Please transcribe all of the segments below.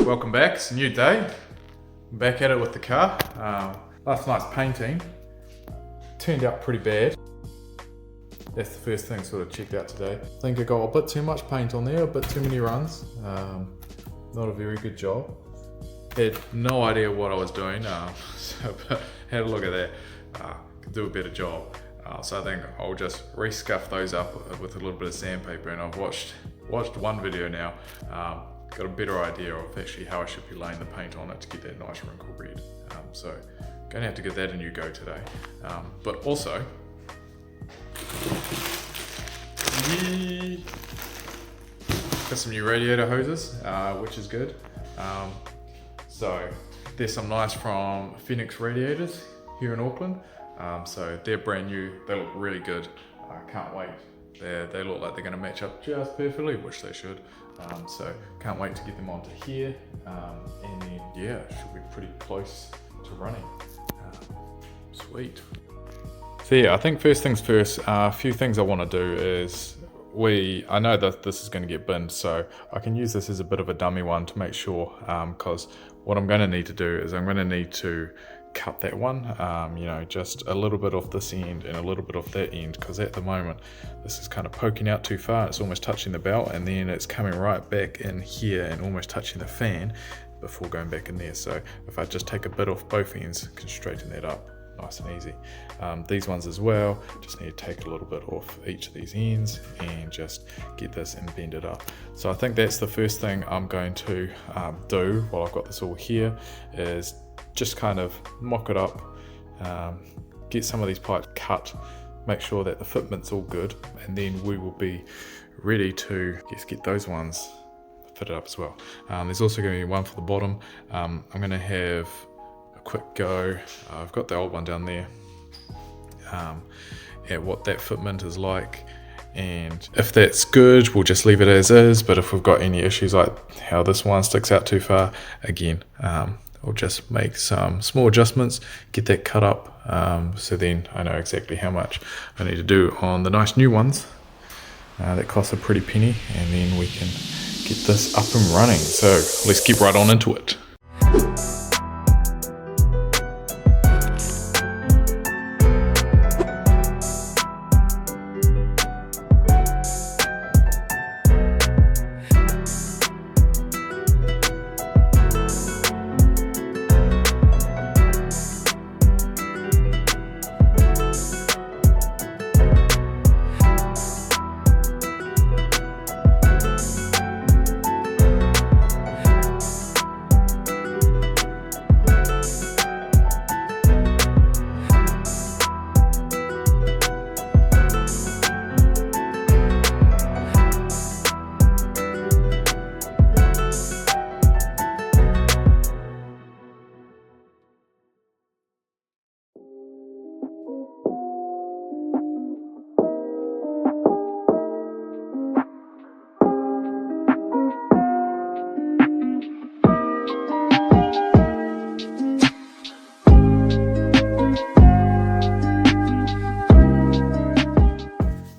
welcome back. It's a new day. I'm back at it with the car. Last night's painting turned out pretty bad. That's the first thing sort of checked out today. I think I got a bit too much paint on there, a bit too many runs. Not a very good job. Had no idea what I was doing, so had a look at that. Could do a better job. So I think I'll just re-scuff those up with a little bit of sandpaper, and I've watched one video now. Got a better idea of actually how I should be laying the paint on it to get that nice wrinkle red. So gonna have to give that a new go today. But also, got some new radiator hoses, which is good. So there's some nice from Phoenix radiators here in Auckland. So they're brand new, they look really good. I can't wait. They look like they're gonna match up just perfectly, which they should. So can't wait to get them onto here. And then, yeah, should be pretty close to running. Sweet. So yeah, I think first things first, a few things I wanna do is, I know that this is gonna get binned, so I can use this as a bit of a dummy one to make sure, because what I'm gonna need to do is I'm gonna need to cut that one, you know, just a little bit off this end and a little bit off that end, because at the moment this is kind of poking out too far. It's almost touching the belt, and then it's coming right back in here and almost touching the fan before going back in there. So if I just take a bit off both ends, can straighten that up nice and easy. These ones as well, just need to take a little bit off each of these ends and just get this and bend it up. So I think that's the first thing I'm going to do while I've got this all here, is just kind of mock it up, get some of these pipes cut, make sure that the fitment's all good, and then we will be ready to get those ones fitted up as well. There's also going to be one for the bottom. I'm going to have a quick go. I've got the old one down there, at what that fitment is like, and if that's good, we'll just leave it as is. But if we've got any issues like how this one sticks out too far, again, I'll just make some small adjustments, get that cut up, so then I know exactly how much I need to do on the nice new ones that cost a pretty penny, and then we can get this up and running. So let's get right on into it.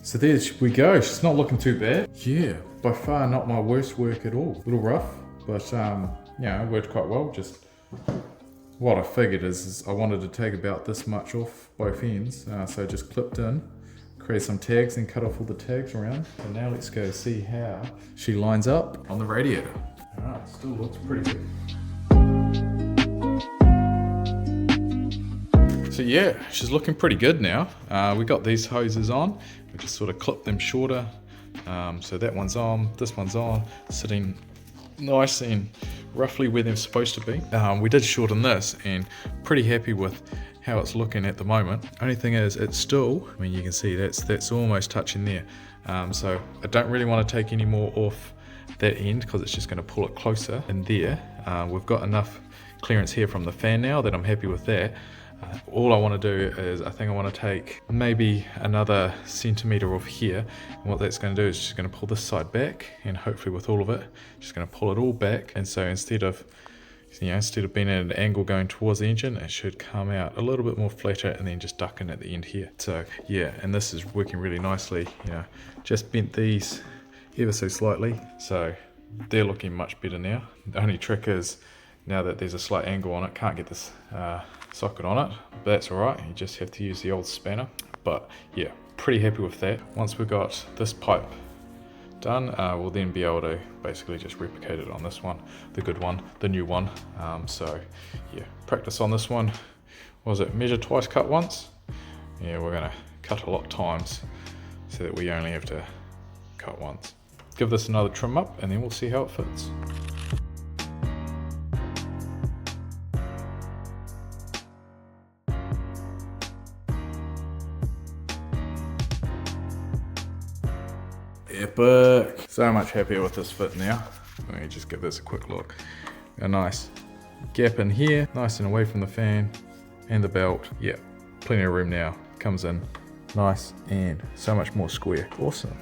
So there we go, she's not looking too bad. Yeah, by far not my worst work at all. A little rough, but you know, it worked quite well. Just what I figured is I wanted to take about this much off both ends. So just clipped in, create some tags and cut off all the tags around. And now let's go see how she lines up on the radiator. All right, still looks pretty good. So yeah, she's looking pretty good now. We got these hoses on. We just sort of clip them shorter. So that one's on, this one's on, sitting nice and roughly where they're supposed to be. We did shorten this, and pretty happy with how it's looking at the moment. Only thing is, it's still, I mean, you can see that's almost touching there. So I don't really want to take any more off that end, because it's just going to pull it closer in there. We've got enough clearance here from the fan now that I'm happy with that. All I want to do is, I think I want to take maybe another centimetre off here, and what that's going to do is just going to pull this side back, and hopefully with all of it, just going to pull it all back. And so instead of being at an angle going towards the engine, it should come out a little bit more flatter and then just duck in at the end here. So yeah, and this is working really nicely. You know, just bent these ever so slightly, so they're looking much better now. The only trick is, now that there's a slight angle on it, can't get this socket on it, but that's alright, you just have to use the old spanner. But yeah, pretty happy with that. Once we've got this pipe done, we'll then be able to basically just replicate it on this one, the good one, the new one. So yeah, practice on this one. What was it, measure twice, cut once? Yeah, we're gonna cut a lot of times so that we only have to cut once. Give this another trim up and then we'll see how it fits. Epic! So much happier with this fit now. Let me just give this a quick look. A nice gap in here, nice and away from the fan and the belt. Yeah, plenty of room now. Comes in nice and so much more square. Awesome.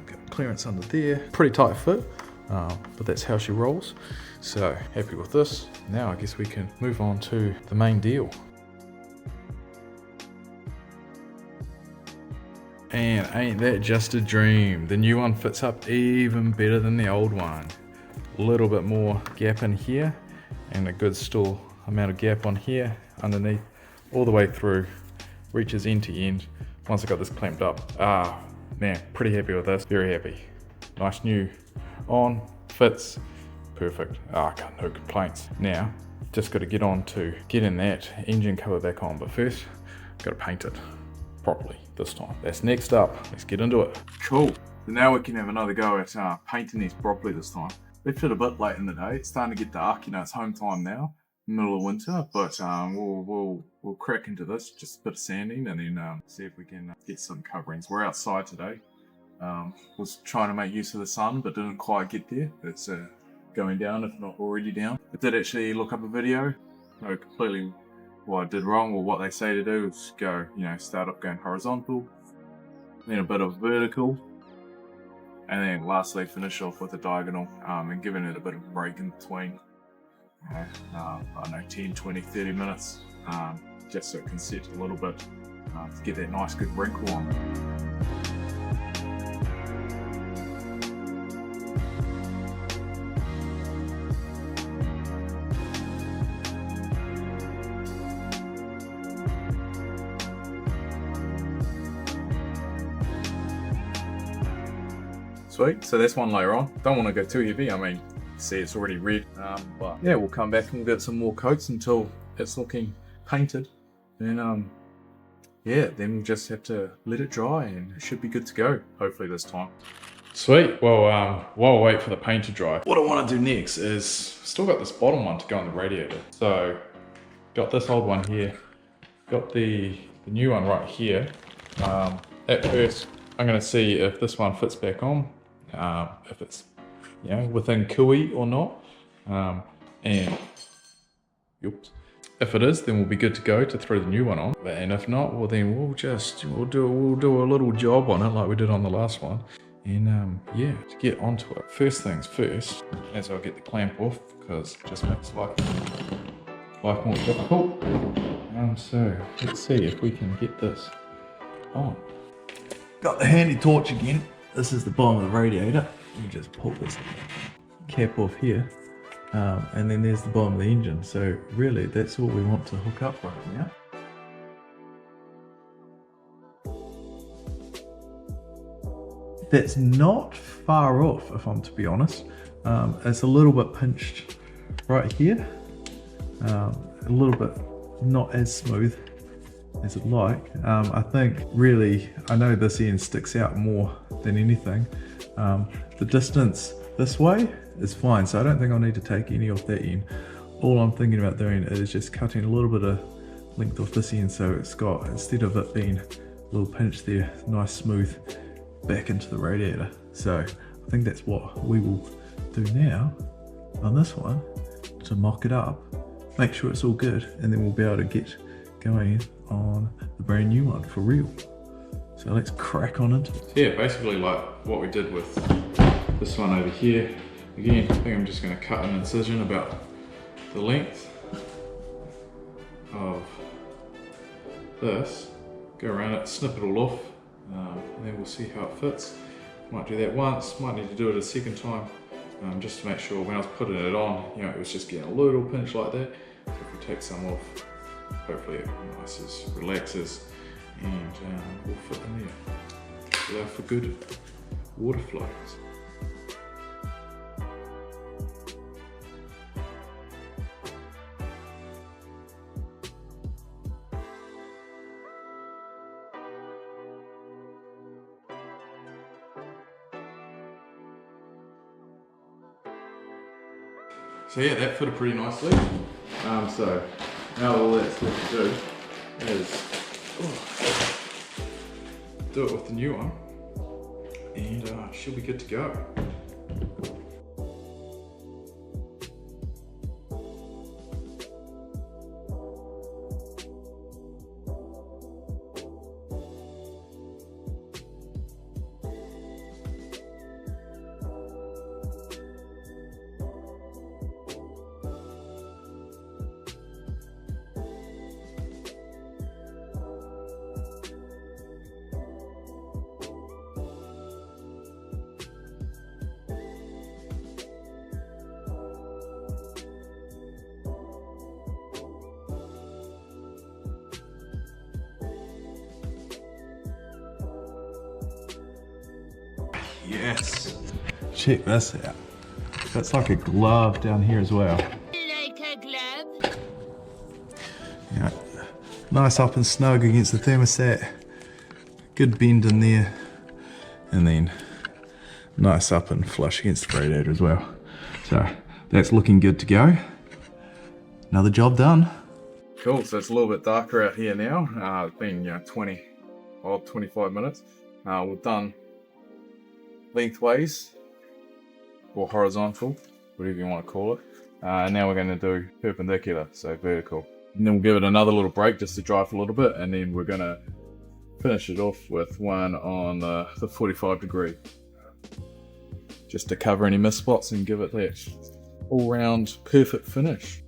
Got clearance under there. Pretty tight fit, but that's how she rolls. So happy with this. Now I guess we can move on to the main deal. And ain't that just a dream? The new one fits up even better than the old one. A little bit more gap in here and a good still amount of gap on here underneath, all the way through, reaches end to end. Once I got this clamped up, man, pretty happy with this, very happy. Nice new on, fits, perfect. No complaints. Now, just got to get on to getting that engine cover back on, but first, got to paint it properly this time. That's next up. Let's get into it. Cool. So now we can have another go at painting these properly this time. Left it a bit late in the day. It's starting to get dark. You know, it's home time now, middle of winter. But we'll crack into this. Just a bit of sanding, and then see if we can get some coverings. We're outside today. Was trying to make use of the sun, but didn't quite get there. It's going down, if not already down. I did actually look up a video. No, completely. What I did wrong, or what they say to do, is go, start up going horizontal, then a bit of vertical, and then lastly finish off with a diagonal, and giving it a bit of a break in between. I don't know, 10, 20, 30 minutes, just so it can set a little bit, to get that nice good wrinkle on. Sweet, so that's one layer on. Don't want to go too heavy, I mean, see it's already red, but yeah, we'll come back and get some more coats until it's looking painted. And yeah, then we'll just have to let it dry and it should be good to go, hopefully this time. Sweet, well, while we wait for the paint to dry, what I want to do next is, still got this bottom one to go on the radiator. So, got this old one here, got the new one right here. At first, I'm going to see if this one fits back on. If it's within cooey or not, and if it is, then we'll be good to go to throw the new one on. And if not, well then we'll do a little job on it like we did on the last one. And yeah, to get onto it, first things first, as I'll get the clamp off because it just makes life more difficult. So let's see if we can get this on. Got the handy torch again. This is the bottom of the radiator. You just pull this cap off here, and then there's the bottom of the engine. So really, that's all we want to hook up right now. That's not far off, if I'm to be honest. It's a little bit pinched right here, a little bit not as smooth as I'd like. I think really, I know this end sticks out more than anything. The distance this way is fine, so I don't think I'll need to take any off that end. All I'm thinking about doing is just cutting a little bit of length off this end, so it's got, instead of it being a little pinch there, nice smooth back into the radiator. So I think that's what we will do now on this one to mock it up, make sure it's all good, and then we'll be able to get going on the brand new one for real. So let's crack on into it. Yeah, basically like what we did with this one over here. Again, I think I'm just going to cut an incision about the length of this, go around it, snip it all off, and then we'll see how it fits. Might do that once, might need to do it a second time, just to make sure when I was putting it on, you know, it was just getting a little pinch like that. So if we take some off, hopefully it relaxes, and we'll fit in there. Allow for good water flows. So yeah, that fitted pretty nicely. So now all that's left to do is do it with the new one, and she'll be good to go. Yes. Check this out. That's like a glove down here as well. Like a glove? Yeah. Nice up and snug against the thermostat. Good bend in there. And then nice up and flush against the radiator as well. So that's looking good to go. Another job done. Cool, so it's a little bit darker out here now. It's been 25 minutes. We've done lengthways or horizontal, whatever you want to call it. And now we're going to do perpendicular, so vertical. And then we'll give it another little break just to dry for a little bit, and then we're going to finish it off with one on the 45 degree. Just to cover any missed spots and give it that all-round perfect finish.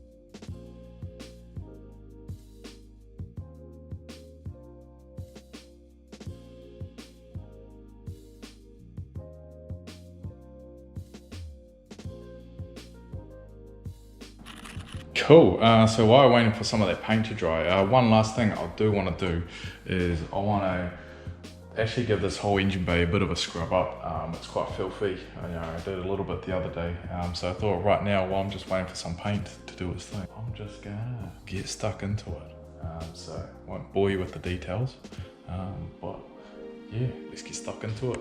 Cool, so while we're waiting for some of that paint to dry, one last thing I do want to do is I want to actually give this whole engine bay a bit of a scrub up. It's quite filthy. I did a little bit the other day, so I thought right now while I'm just waiting for some paint to do its thing, I'm just gonna get stuck into it. So I won't bore you with the details, but yeah, let's get stuck into it.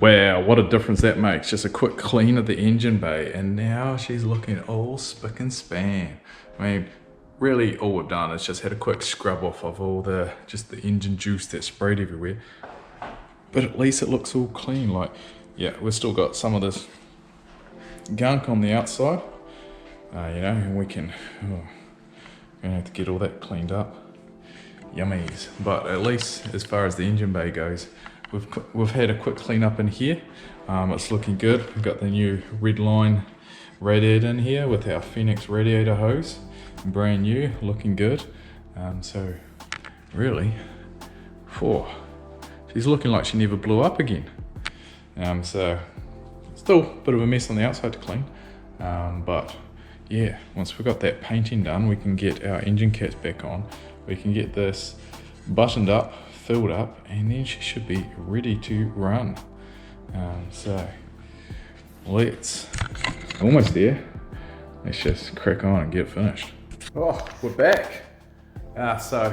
Wow, what a difference that makes. Just a quick clean of the engine bay, and now she's looking all spick and span. I mean, really all we've done is just had a quick scrub off of all the engine juice that sprayed everywhere. But at least it looks all clean. Like, yeah, we've still got some of this gunk on the outside, you know, and we're gonna have to get all that cleaned up. Yummies. But at least as far as the engine bay goes, we've had a quick clean up in here. It's looking good. We've got the new red line radiator in here with our Phoenix radiator hose, brand new, looking good. So really, she's looking like she never blew up again. So still a bit of a mess on the outside to clean, but yeah, once we've got that painting done, we can get our engine caps back on. We can get this buttoned up, filled up, and then she should be ready to run. So let's, almost there. Let's just crack on and get finished. Oh, we're back. So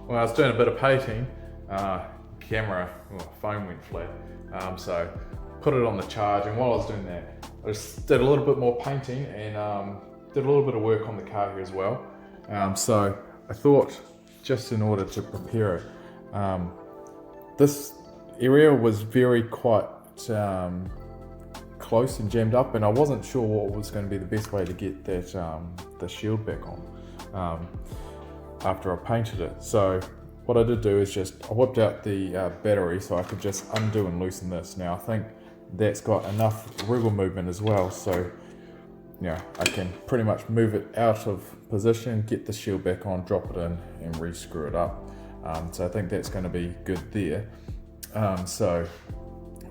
when I was doing a bit of painting, phone went flat. So put it on the charge, and while I was doing that, I just did a little bit more painting and did a little bit of work on the car here as well. So I thought, just in order to prepare it, this area was quite close and jammed up, and I wasn't sure what was going to be the best way to get that the shield back on after I painted it. So what I did do is I whipped out the battery so I could just undo and loosen this. Now I think that's got enough wriggle movement as well, so I can pretty much move it out of position, get the shield back on, drop it in and re-screw it up. So I think that's going to be good there. So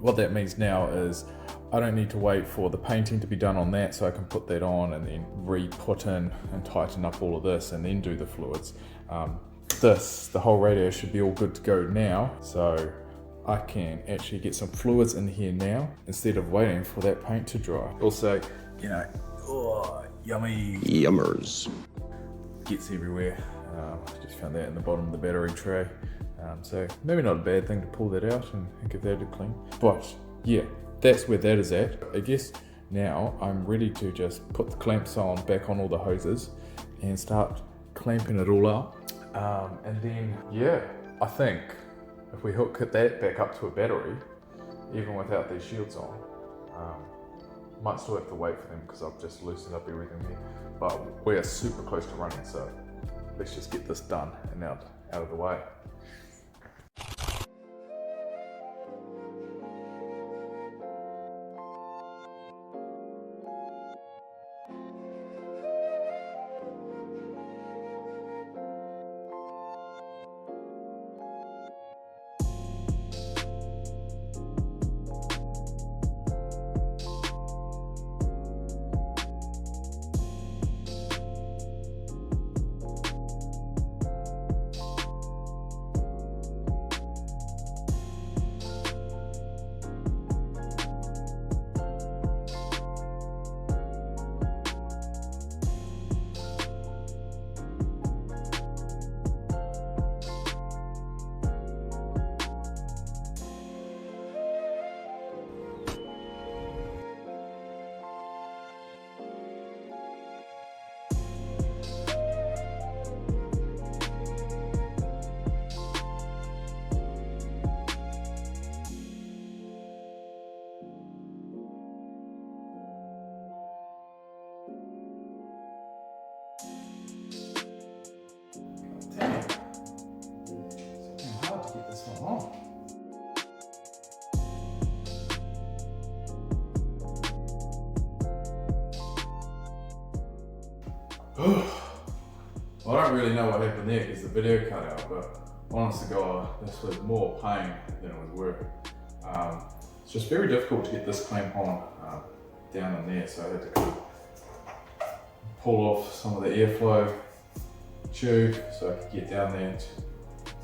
what that means now is I don't need to wait for the painting to be done on that, so I can put that on and then re-put in and tighten up all of this and then do the fluids. The whole radiator should be all good to go now, so I can actually get some fluids in here now instead of waiting for that paint to dry. Also, oh, yummy. Yummers. Gets everywhere. Just found that in the bottom of the battery tray. So maybe not a bad thing to pull that out and give that a clean. But yeah, that's where that is at. I guess now I'm ready to just put the clamps back on all the hoses and start clamping it all up. And then, yeah, I think if we hook that back up to a battery, even without these shields on, might still have to wait for them because I've just loosened up everything here. But we're super close to running, so let's just get this done and out of the way. Well, I don't really know what happened there because the video cut out, but honest to God, this was more pain than it was work. It's just very difficult to get this clamp on down in there, so I had to kind of pull off some of the airflow tube so I could get down there. It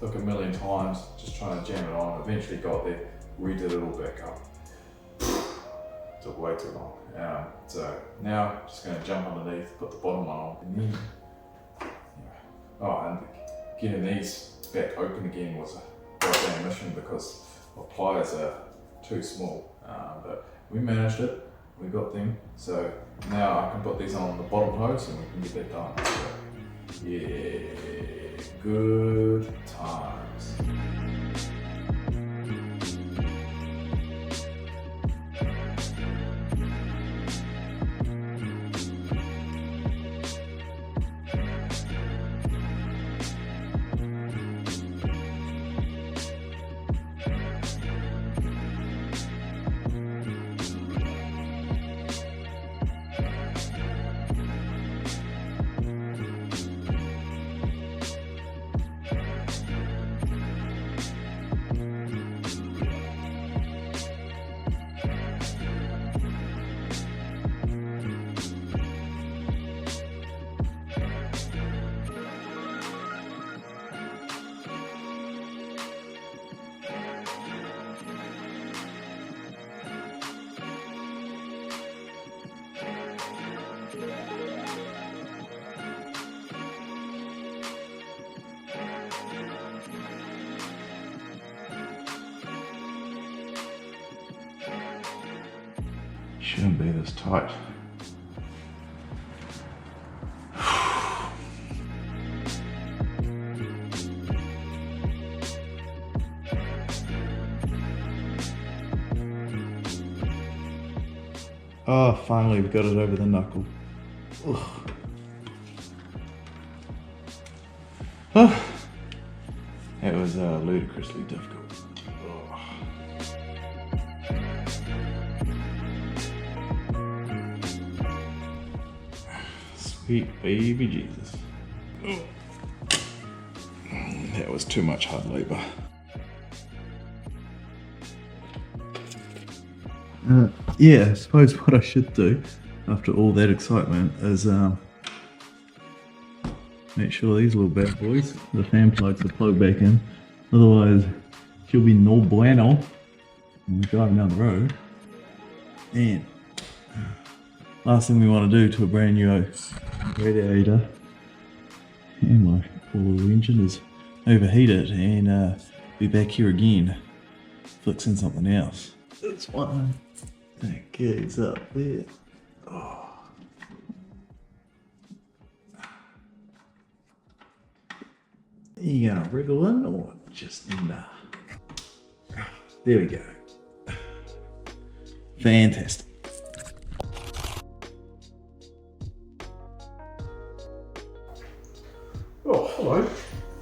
took a million times just trying to jam it on. Eventually got there, redid it all back up. Took way too long. So now just going to jump underneath, put the bottom one on, and then and getting these back open again was a goddamn mission because my pliers are too small. But we managed it, we got them. So now I can put these on the bottom hose and we can get that done. So Yeah, good times. Shouldn't be this tight. Oh, finally we got it over the knuckle. Ugh. Oh, it was ludicrously difficult. Sweet baby Jesus. That was too much hard labor. Yeah, I suppose what I should do after all that excitement is make sure these little bad boys, the fan plugs are plugged back in. Otherwise, she'll be no bueno when we're driving down the road. And last thing we want to do to a brand new radiator, and my poor little engine is overheated and be back here again fixing something else. That's one that gigs up there. Oh. You gonna wriggle in or just nah? There we go. Fantastic. Oh, hello.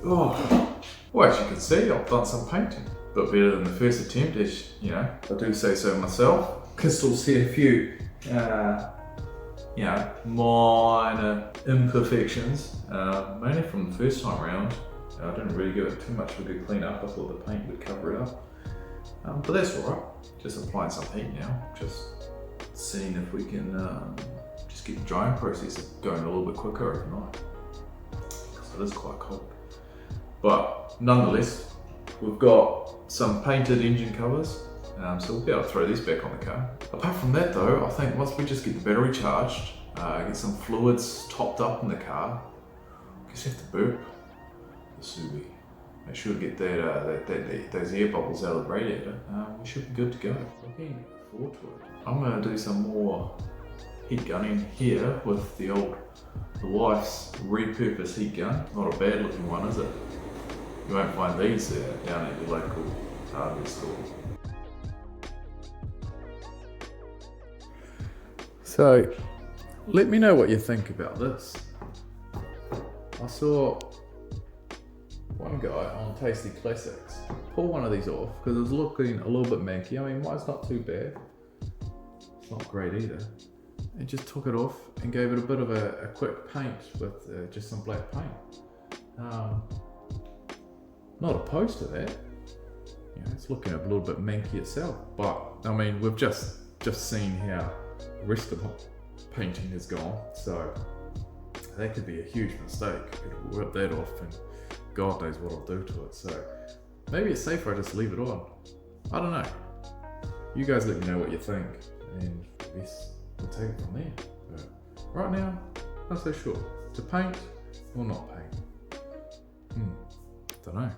Oh, well, as you can see, I've done some painting. But better than the first attempt, as you know, I do say so myself. Can still see a few, you know, minor imperfections, mainly from the first time around. I didn't really give it too much of a good clean up. I thought the paint would cover it up. But that's alright. Just applying some heat now. Just seeing if we can just get the drying process going a little bit quicker overnight. Because it is quite cold. But nonetheless, we've got some painted engine covers. So we'll be able to throw these back on the car. Apart from that though, I think once we just get the battery charged, get some fluids topped up in the car, I guess you have to burp. Subaru. Make sure to get those air bubbles out of the radiator. We should be good to go. Looking forward to it. I'm going to do some more heat gunning here with the wife's repurposed heat gun. Not a bad looking one, is it? You won't find these down at your local hardware store. So, let me know what you think about this. I saw one guy on Tasty Classics pull one of these off because it was looking a little bit manky. I mean, mine's not too bad. It's not great either. And just took it off and gave it a bit of a quick paint with just some black paint. Not opposed to that. You know, it's looking a little bit manky itself, but I mean, we've just seen how the rest of my painting has gone, so that could be a huge mistake. It'll rip that off and God knows what I'll do to it. So maybe it's safer I just leave it on. I don't know. You guys let me know what you think, and I guess we'll take it from there. But right now, not so sure. To paint or not paint? Don't know.